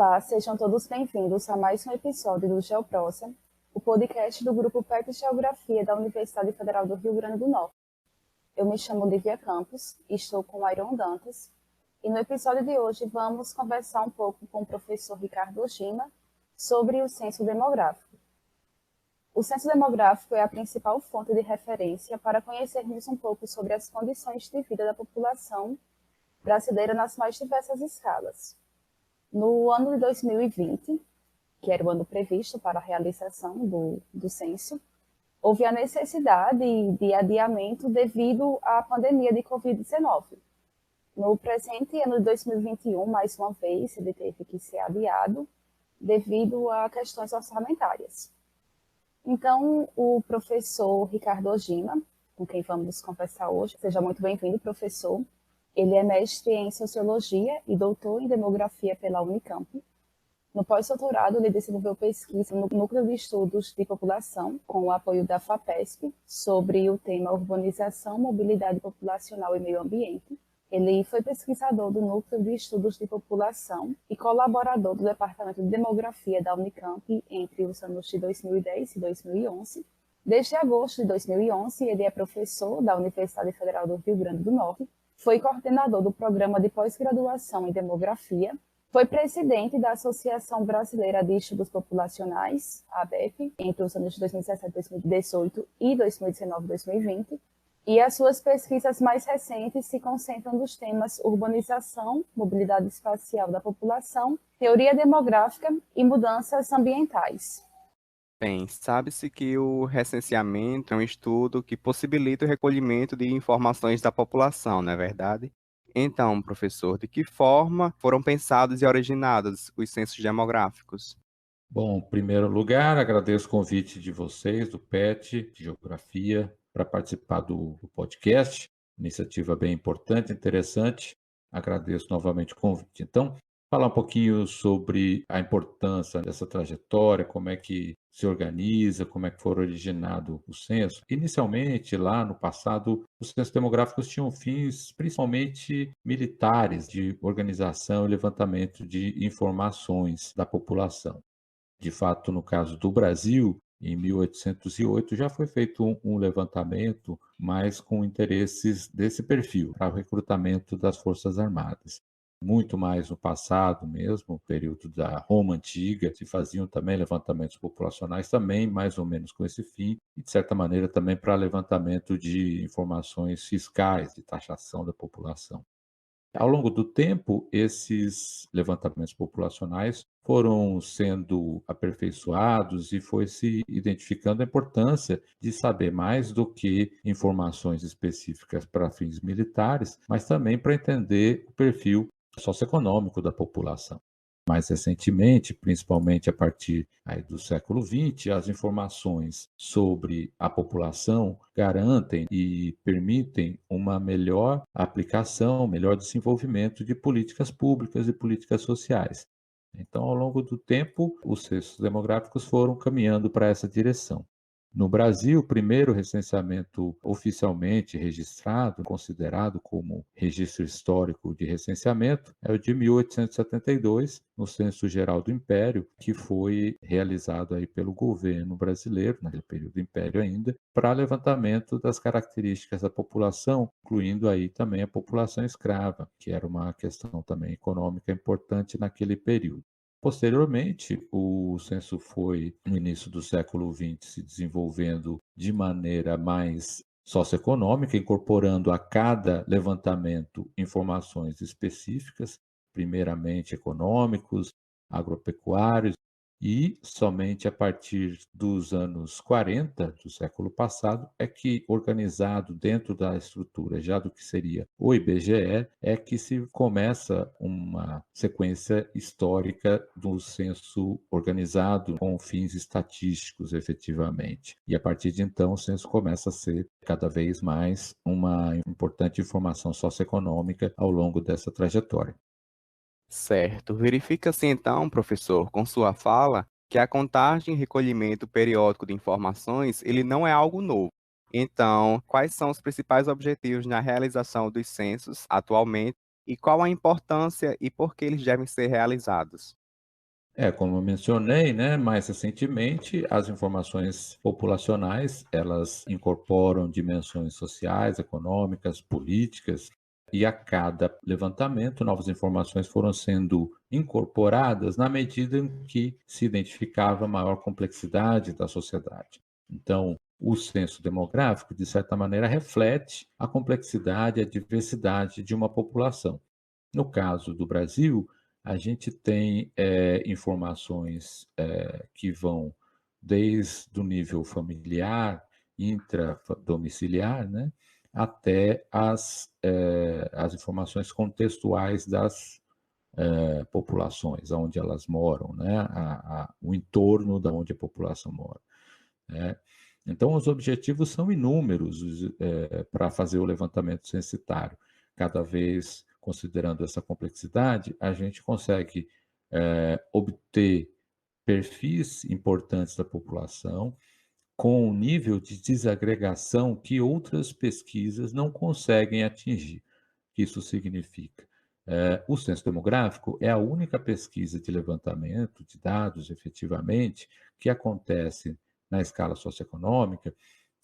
Olá, sejam todos bem-vindos a mais um episódio do GeoProsa, o podcast do grupo PET Geografia da Universidade Federal do Rio Grande do Norte. Eu me chamo Lívia Campos e estou com Airon Dantas, e no episódio de hoje vamos conversar um pouco com o professor Ricardo Ojima sobre o censo demográfico. O censo demográfico é a principal fonte de referência para conhecermos um pouco sobre as condições de vida da população brasileira nas mais diversas escalas. No ano de 2020, que era o ano previsto para a realização do censo, houve a necessidade de adiamento devido à pandemia de Covid-19. No presente ano de 2021, mais uma vez, ele teve que ser adiado devido a questões orçamentárias. Então, o professor Ricardo Ojima, com quem vamos conversar hoje, seja muito bem-vindo, professor. Ele é mestre em Sociologia e doutor em Demografia pela Unicamp. No pós-doutorado, ele desenvolveu pesquisa no Núcleo de Estudos de População, com o apoio da FAPESP, sobre o tema Urbanização, Mobilidade Populacional e Meio Ambiente. Ele foi pesquisador do Núcleo de Estudos de População e colaborador do Departamento de Demografia da Unicamp entre os anos de 2010 e 2011. Desde agosto de 2011, ele é professor da Universidade Federal do Rio Grande do Norte, foi coordenador do Programa de Pós-Graduação em Demografia, foi presidente da Associação Brasileira de Estudos Populacionais, a ABEP, entre os anos de 2017, 2018 e 2019 2020, e as suas pesquisas mais recentes se concentram nos temas urbanização, mobilidade espacial da população, teoria demográfica e mudanças ambientais. Bem, sabe-se que o recenseamento é um estudo que possibilita o recolhimento de informações da população, não é verdade? Então, professor, de que forma foram pensados e originados os censos demográficos? Bom, em primeiro lugar, agradeço o convite de vocês, do PET, de Geografia, para participar do podcast. Iniciativa bem importante, interessante. Agradeço novamente o convite. Então, falar um pouquinho sobre a importância dessa trajetória, como é que se organiza, como é que foi originado o censo. Inicialmente, lá no passado, os censos demográficos tinham fins principalmente militares, de organização e levantamento de informações da população. De fato, no caso do Brasil, em 1808, já foi feito um levantamento, mas com interesses desse perfil, para o recrutamento das Forças Armadas. Muito mais no passado mesmo, período da Roma Antiga, se faziam também levantamentos populacionais, também mais ou menos com esse fim, e de certa maneira também para levantamento de informações fiscais, de taxação da população. Ao longo do tempo, esses levantamentos populacionais foram sendo aperfeiçoados e foi se identificando a importância de saber mais do que informações específicas para fins militares, mas também para entender o perfil socioeconômico da população. Mais recentemente, principalmente a partir aí do século XX, as informações sobre a população garantem e permitem uma melhor aplicação, melhor desenvolvimento de políticas públicas e políticas sociais. Então, ao longo do tempo, os censos demográficos foram caminhando para essa direção. No Brasil, o primeiro recenseamento oficialmente registrado, considerado como registro histórico de recenseamento, é o de 1872, no Censo Geral do Império, que foi realizado aí pelo governo brasileiro, naquele período do Império ainda, para levantamento das características da população, incluindo aí também a população escrava, que era uma questão também econômica importante naquele período. Posteriormente, o censo foi, no início do século XX, se desenvolvendo de maneira mais socioeconômica, incorporando a cada levantamento informações específicas, primeiramente econômicos, agropecuários, e somente a partir dos anos 40 do século passado é que, organizado dentro da estrutura já do que seria o IBGE, é que se começa uma sequência histórica do censo organizado com fins estatísticos, efetivamente. E a partir de então, o censo começa a ser cada vez mais uma importante informação socioeconômica ao longo dessa trajetória. Certo. Verifica-se então, professor, com sua fala, que a contagem e recolhimento periódico de informações, ele não é algo novo. Então, quais são os principais objetivos na realização dos censos atualmente e qual a importância e por que eles devem ser realizados? Como eu mencionei, né, mais recentemente, as informações populacionais, elas incorporam dimensões sociais, econômicas, políticas, e a cada levantamento, novas informações foram sendo incorporadas na medida em que se identificava a maior complexidade da sociedade. Então, o censo demográfico, de certa maneira, reflete a complexidade e a diversidade de uma população. No caso do Brasil, a gente tem informações que vão desde o nível familiar, intradomiciliar, né, até as informações contextuais das populações, onde elas moram, né, o entorno da onde a população mora. Né? Então, os objetivos são inúmeros para fazer o levantamento censitário. Cada vez, considerando essa complexidade, a gente consegue obter perfis importantes da população com um nível de desagregação que outras pesquisas não conseguem atingir. O que isso significa? O censo demográfico é a única pesquisa de levantamento de dados, efetivamente, que acontece na escala socioeconômica,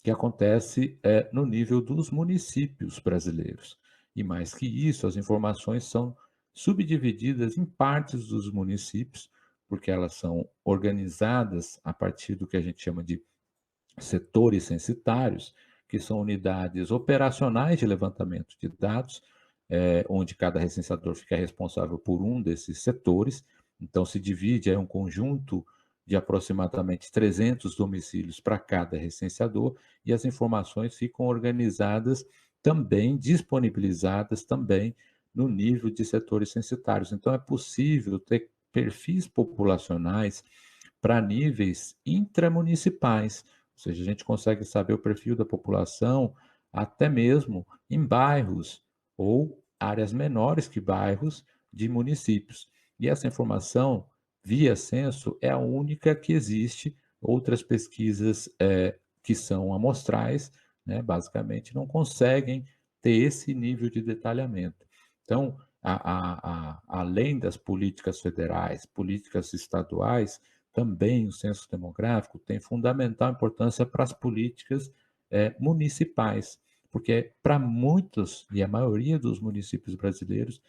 que acontece no nível dos municípios brasileiros. E mais que isso, as informações são subdivididas em partes dos municípios, porque elas são organizadas a partir do que a gente chama de setores censitários, que são unidades operacionais de levantamento de dados, onde cada recenseador fica responsável por um desses setores. Então, se divide um conjunto de aproximadamente 300 domicílios para cada recenseador, e as informações ficam organizadas também, disponibilizadas também no nível de setores censitários. Então, é possível ter perfis populacionais para níveis intramunicipais, ou seja, a gente consegue saber o perfil da população até mesmo em bairros ou áreas menores que bairros de municípios. E essa informação, via censo, é a única que existe. Outras pesquisas que são amostrais, né, basicamente, não conseguem ter esse nível de detalhamento. Então, além das políticas federais, políticas estaduais, também o censo demográfico tem fundamental importância para as políticas municipais, porque para muitos, e a maioria dos municípios brasileiros,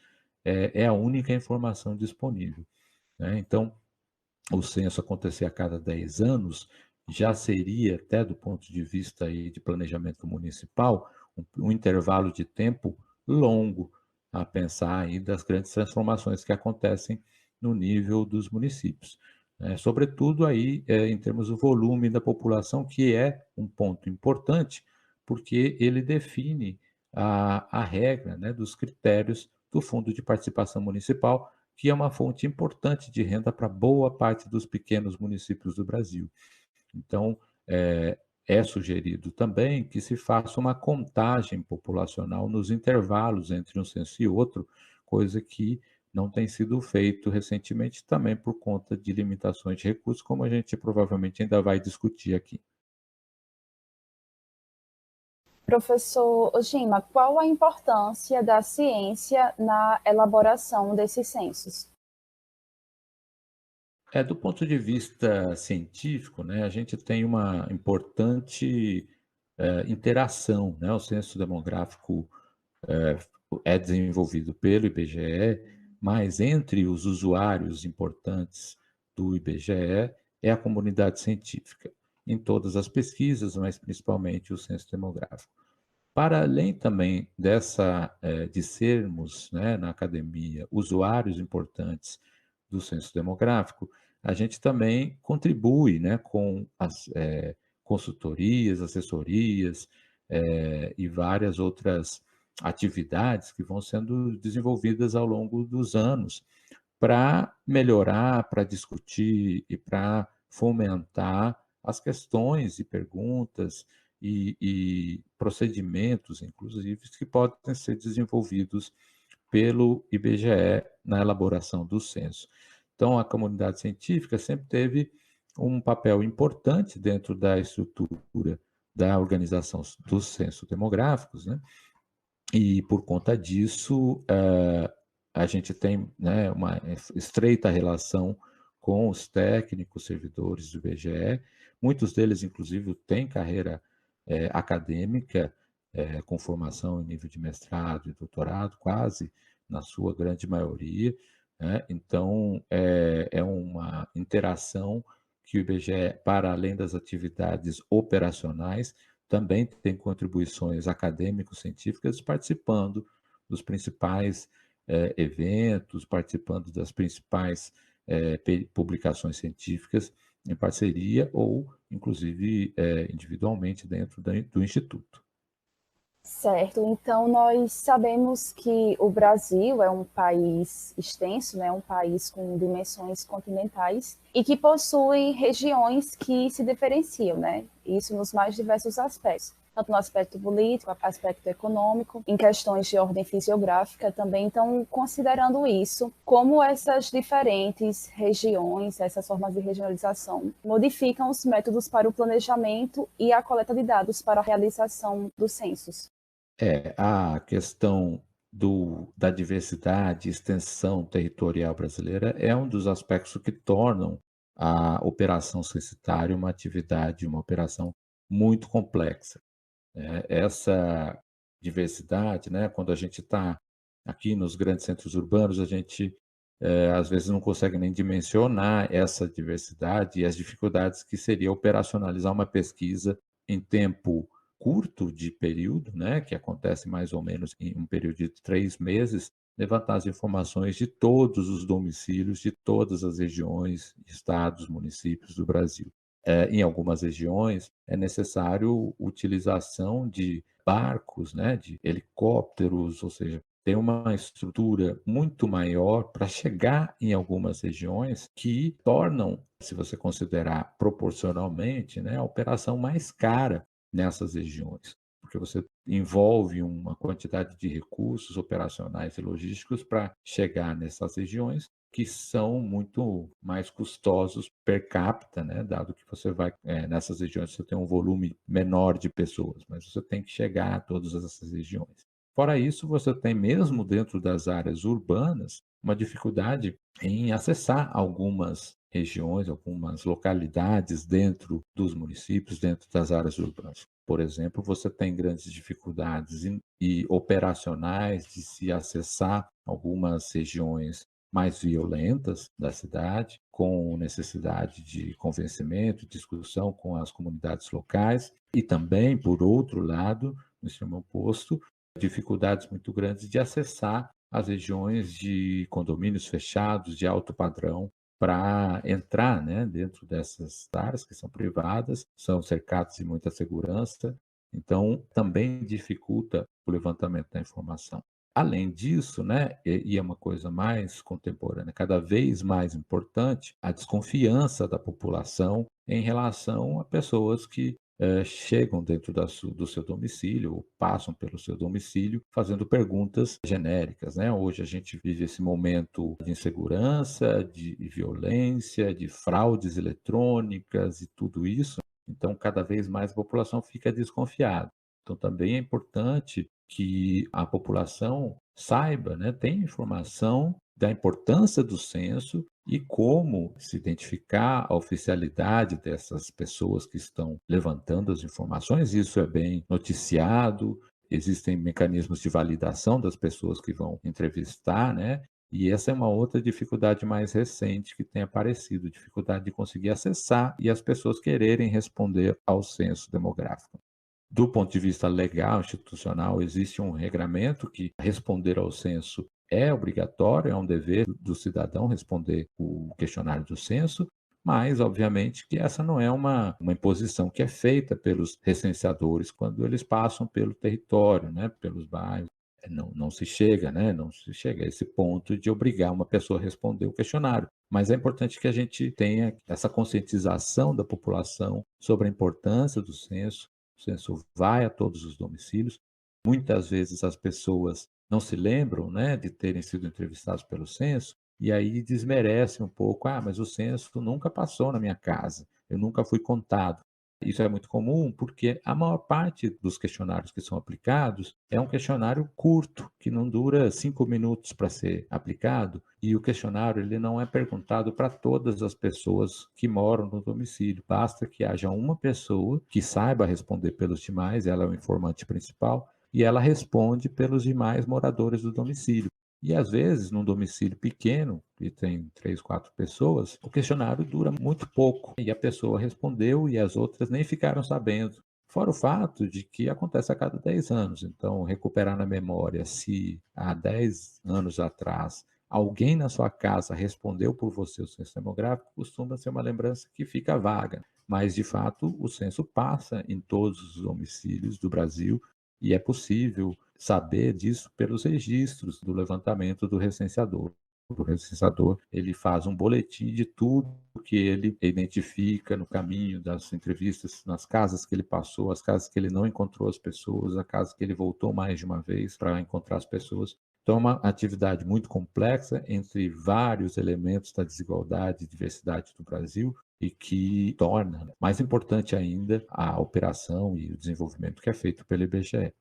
é a única informação disponível. Né? Então, o censo acontecer a cada 10 anos já seria, até do ponto de vista aí de planejamento municipal, um intervalo de tempo longo a pensar aí das grandes transformações que acontecem no nível dos municípios. Sobretudo aí em termos do volume da população, que é um ponto importante, porque ele define a regra, né, dos critérios do Fundo de Participação Municipal, que é uma fonte importante de renda para boa parte dos pequenos municípios do Brasil. Então, é sugerido também que se faça uma contagem populacional nos intervalos entre um censo e outro, coisa que não tem sido feito recentemente também por conta de limitações de recursos, como a gente provavelmente ainda vai discutir aqui. Professor Gima, qual a importância da ciência na elaboração desses censos? Do ponto de vista científico, né, a gente tem uma importante interação. Né? O censo demográfico é desenvolvido pelo IBGE, mas entre os usuários importantes do IBGE é a comunidade científica, em todas as pesquisas, mas principalmente o censo demográfico. Para além também de sermos, né, na academia, usuários importantes do censo demográfico, a gente também contribui, né, com as consultorias, assessorias e várias outras atividades que vão sendo desenvolvidas ao longo dos anos para melhorar, para discutir e para fomentar as questões e perguntas e procedimentos, inclusive, que podem ser desenvolvidos pelo IBGE na elaboração do censo. Então, a comunidade científica sempre teve um papel importante dentro da estrutura da organização dos censos demográficos, né? E, por conta disso, a gente tem, né, uma estreita relação com os técnicos servidores do IBGE. Muitos deles, inclusive, têm carreira acadêmica, com formação em nível de mestrado e doutorado, quase na sua grande maioria, né? Então, é uma interação que o IBGE, para além das atividades operacionais, também tem contribuições acadêmico-científicas participando dos principais eventos, participando das principais publicações científicas em parceria ou, inclusive, individualmente dentro do Instituto. Certo, então nós sabemos que o Brasil é um país extenso, né, um país com dimensões continentais e que possui regiões que se diferenciam, né, isso nos mais diversos aspectos, tanto no aspecto político, aspecto econômico, em questões de ordem fisiográfica também. Então, considerando isso, como essas diferentes regiões, essas formas de regionalização, modificam os métodos para o planejamento e a coleta de dados para a realização dos censos? A questão da diversidade e extensão territorial brasileira é um dos aspectos que tornam a operação censitária uma atividade, uma operação muito complexa, né? Essa diversidade, né, quando a gente está aqui nos grandes centros urbanos, a gente às vezes não consegue nem dimensionar essa diversidade e as dificuldades que seria operacionalizar uma pesquisa em tempo curto de período, né, que acontece mais ou menos em um período de 3 meses, levantar as informações de todos os domicílios de todas as regiões, estados, municípios do Brasil. Em algumas regiões é necessário utilização de barcos, né, de helicópteros, ou seja, tem uma estrutura muito maior para chegar em algumas regiões que tornam, se você considerar proporcionalmente, né, a operação mais cara nessas regiões, porque você envolve uma quantidade de recursos operacionais e logísticos para chegar nessas regiões que são muito mais custosos per capita, né? Dado que você vai nessas regiões você tem um volume menor de pessoas, mas você tem que chegar a todas essas regiões. Fora isso, você tem mesmo dentro das áreas urbanas uma dificuldade em acessar algumas regiões, algumas localidades dentro dos municípios, dentro das áreas urbanas. Por exemplo, você tem grandes dificuldades e operacionais de se acessar algumas regiões mais violentas da cidade, com necessidade de convencimento, discussão com as comunidades locais, e também, por outro lado, no extremo oposto, dificuldades muito grandes de acessar as regiões de condomínios fechados de alto padrão para entrar, né, dentro dessas áreas que são privadas, são cercados de muita segurança, então também dificulta o levantamento da informação. Além disso, né, e é uma coisa mais contemporânea, cada vez mais importante, a desconfiança da população em relação a pessoas que chegam dentro do seu domicílio, ou passam pelo seu domicílio, fazendo perguntas genéricas, né? Hoje a gente vive esse momento de insegurança, de violência, de fraudes eletrônicas e tudo isso, então cada vez mais a população fica desconfiada. Então também é importante que a população saiba, né, tenha informação da importância do censo e como se identificar a oficialidade dessas pessoas que estão levantando as informações. Isso é bem noticiado, existem mecanismos de validação das pessoas que vão entrevistar, né? E essa é uma outra dificuldade mais recente que tem aparecido, dificuldade de conseguir acessar e as pessoas quererem responder ao censo demográfico. Do ponto de vista legal, institucional, existe um regramento que responder ao censo é obrigatório, é um dever do cidadão responder o questionário do censo, mas, obviamente, que essa não é uma imposição que é feita pelos recenseadores quando eles passam pelo território, né, pelos bairros. Não se chega, né, não se chega a esse ponto de obrigar uma pessoa a responder o questionário. Mas é importante que a gente tenha essa conscientização da população sobre a importância do censo. O censo vai a todos os domicílios. Muitas vezes as pessoas não se lembram, né, de terem sido entrevistados pelo censo, e aí desmerecem um pouco. Ah, mas o censo nunca passou na minha casa, eu nunca fui contado. Isso é muito comum porque a maior parte dos questionários que são aplicados é um questionário curto, que não dura 5 minutos para ser aplicado, e o questionário ele não é perguntado para todas as pessoas que moram no domicílio. Basta que haja uma pessoa que saiba responder pelos demais, ela é o informante principal, e ela responde pelos demais moradores do domicílio. E às vezes, num domicílio pequeno, que tem 3, 4 pessoas, o questionário dura muito pouco. E a pessoa respondeu e as outras nem ficaram sabendo. Fora o fato de que acontece a cada 10 anos. Então, recuperar na memória se há 10 anos atrás alguém na sua casa respondeu por você o censo demográfico, costuma ser uma lembrança que fica vaga. Mas, de fato, o censo passa em todos os domicílios do Brasil e é possível saber disso pelos registros do levantamento do recenseador. O recenseador, ele faz um boletim de tudo que ele identifica no caminho das entrevistas, nas casas que ele passou, as casas que ele não encontrou as pessoas, a casa que ele voltou mais de uma vez para encontrar as pessoas. Então, é uma atividade muito complexa entre vários elementos da desigualdade e diversidade do Brasil e que torna mais importante ainda a operação e o desenvolvimento que é feito pelo IBGE.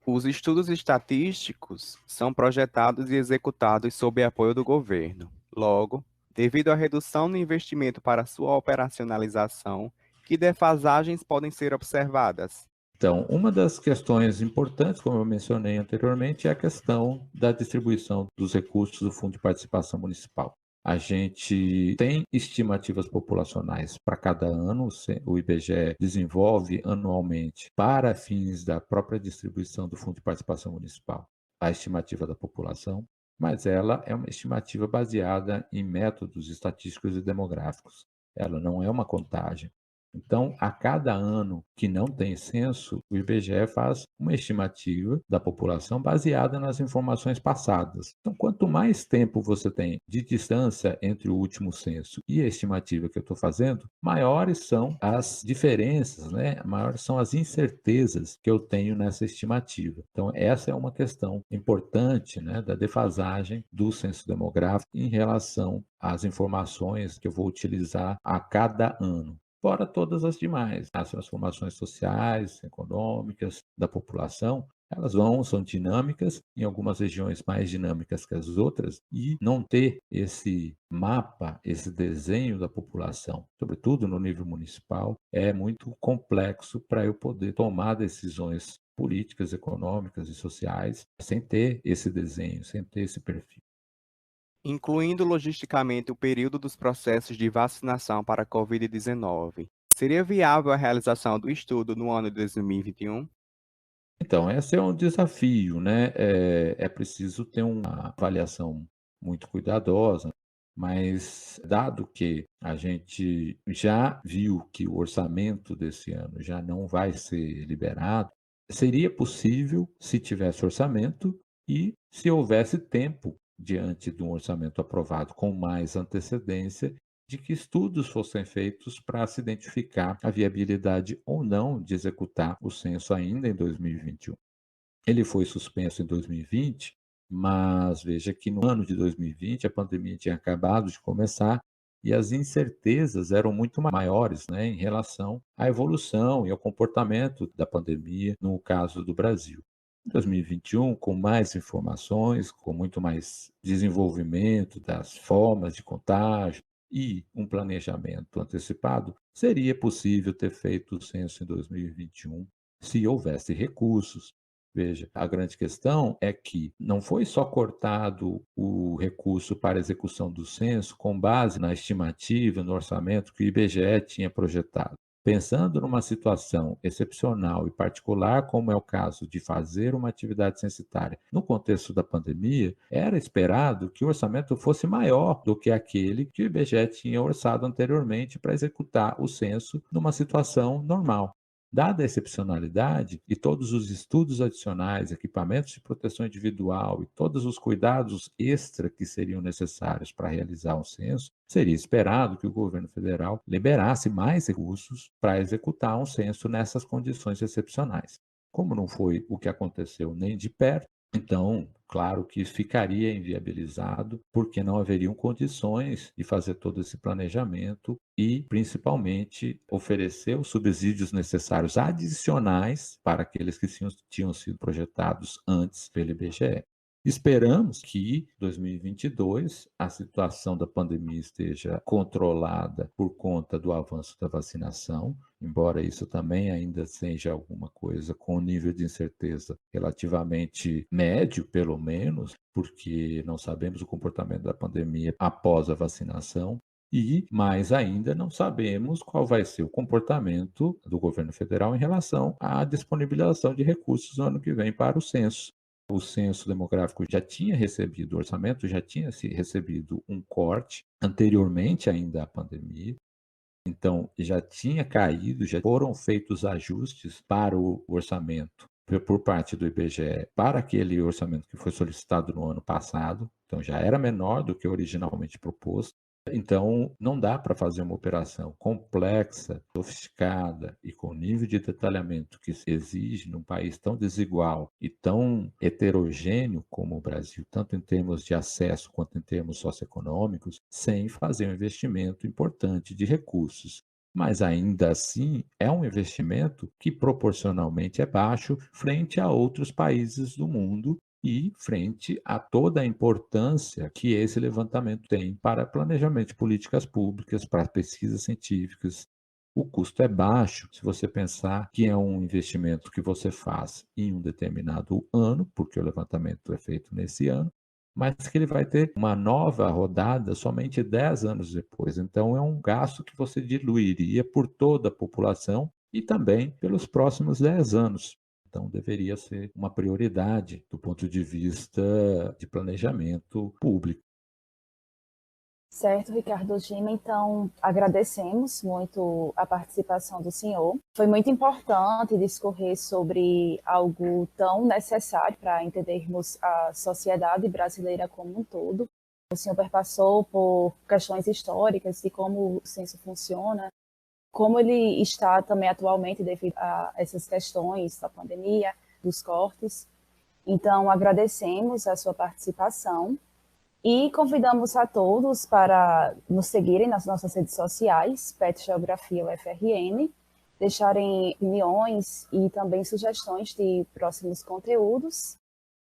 Os estudos estatísticos são projetados e executados sob apoio do governo. Logo, devido à redução no investimento para sua operacionalização, que defasagens podem ser observadas? Então, uma das questões importantes, como eu mencionei anteriormente, é a questão da distribuição dos recursos do Fundo de Participação Municipal. A gente tem estimativas populacionais para cada ano, o IBGE desenvolve anualmente para fins da própria distribuição do Fundo de Participação Municipal a estimativa da população, mas ela é uma estimativa baseada em métodos estatísticos e demográficos. Ela não é uma contagem. Então, a cada ano que não tem censo, o IBGE faz uma estimativa da população baseada nas informações passadas. Então, quanto mais tempo você tem de distância entre o último censo e a estimativa que eu estou fazendo, maiores são as diferenças, né? Maiores são as incertezas que eu tenho nessa estimativa. Então, essa é uma questão importante, né, da defasagem do censo demográfico em relação às informações que eu vou utilizar a cada ano. Fora todas as demais, as transformações sociais, econômicas da população, elas são dinâmicas, em algumas regiões mais dinâmicas que as outras, e não ter esse mapa, esse desenho da população, sobretudo no nível municipal, é muito complexo para eu poder tomar decisões políticas, econômicas e sociais sem ter esse desenho, sem ter esse perfil. Incluindo logisticamente o período dos processos de vacinação para a Covid-19, seria viável a realização do estudo no ano de 2021? Então, esse é um desafio, né? É preciso ter uma avaliação muito cuidadosa, mas dado que a gente já viu que o orçamento desse ano já não vai ser liberado, seria possível se tivesse orçamento e se houvesse tempo diante de um orçamento aprovado com mais antecedência de que estudos fossem feitos para se identificar a viabilidade ou não de executar o censo ainda em 2021. Ele foi suspenso em 2020, mas veja que no ano de 2020 a pandemia tinha acabado de começar e as incertezas eram muito maiores, né, em relação à evolução e ao comportamento da pandemia no caso do Brasil. Em 2021, com mais informações, com muito mais desenvolvimento das formas de contágio e um planejamento antecipado, seria possível ter feito o censo em 2021 se houvesse recursos. Veja, a grande questão é que não foi só cortado o recurso para execução do censo com base na estimativa, no orçamento que o IBGE tinha projetado. Pensando numa situação excepcional e particular, como é o caso de fazer uma atividade censitária no contexto da pandemia, era esperado que o orçamento fosse maior do que aquele que o IBGE tinha orçado anteriormente para executar o censo numa situação normal. Dada a excepcionalidade e todos os estudos adicionais, equipamentos de proteção individual e todos os cuidados extra que seriam necessários para realizar um censo, seria esperado que o governo federal liberasse mais recursos para executar um censo nessas condições excepcionais. Como não foi o que aconteceu nem de perto, Então, claro que ficaria inviabilizado, porque não haveriam condições de fazer todo esse planejamento e, principalmente, oferecer os subsídios necessários adicionais para aqueles que tinham sido projetados antes pelo IBGE. Esperamos que, em 2022, a situação da pandemia esteja controlada por conta do avanço da vacinação, embora isso também ainda seja alguma coisa com nível de incerteza relativamente médio, pelo menos, porque não sabemos o comportamento da pandemia após a vacinação. E, mais ainda, não sabemos qual vai ser o comportamento do governo federal em relação à disponibilização de recursos no ano que vem para o censo. O censo demográfico já tinha recebido, o orçamento já tinha recebido um corte anteriormente ainda à pandemia, então já tinha caído, já foram feitos ajustes para o orçamento por parte do IBGE para aquele orçamento que foi solicitado no ano passado, então já era menor do que originalmente proposto. Então, não dá para fazer uma operação complexa, sofisticada e com nível de detalhamento que se exige num país tão desigual e tão heterogêneo como o Brasil, tanto em termos de acesso quanto em termos socioeconômicos, sem fazer um investimento importante de recursos. Mas ainda assim é um investimento que proporcionalmente é baixo frente a outros países do mundo e frente a toda a importância que esse levantamento tem para planejamento de políticas públicas, para pesquisas científicas. O custo é baixo se você pensar que é um investimento que você faz em um determinado ano, porque o levantamento é feito nesse ano, mas que ele vai ter uma nova rodada somente 10 anos depois. Então, é um gasto que você diluiria por toda a população e também pelos próximos 10 anos. Então, deveria ser uma prioridade do ponto de vista de planejamento público. Certo, Ricardo Gima. Então, agradecemos muito a participação do senhor. Foi muito importante discorrer sobre algo tão necessário para entendermos a sociedade brasileira como um todo. O senhor perpassou por questões históricas de como o censo funciona, como ele está também atualmente devido a essas questões da pandemia, dos cortes. Então, agradecemos a sua participação. E convidamos a todos para nos seguirem nas nossas redes sociais, PET Geografia UFRN, deixarem opiniões e também sugestões de próximos conteúdos.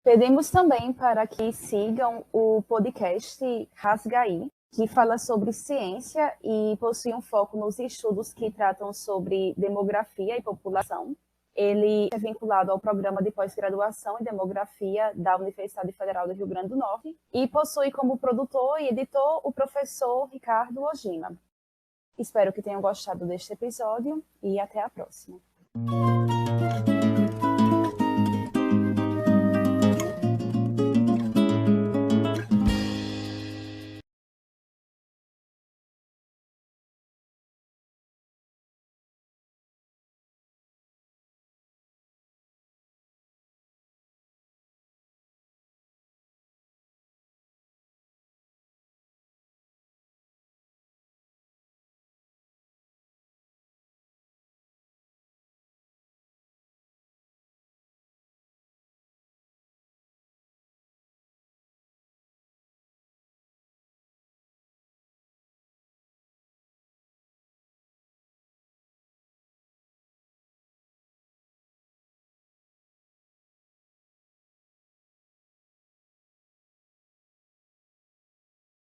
Pedimos também para que sigam o podcast Rasgaí, que fala sobre ciência e possui um foco nos estudos que tratam sobre demografia e população. Ele é vinculado ao programa de pós-graduação em demografia da Universidade Federal do Rio Grande do Norte e possui como produtor e editor o professor Ricardo Ojima. Espero que tenham gostado deste episódio e até a próxima.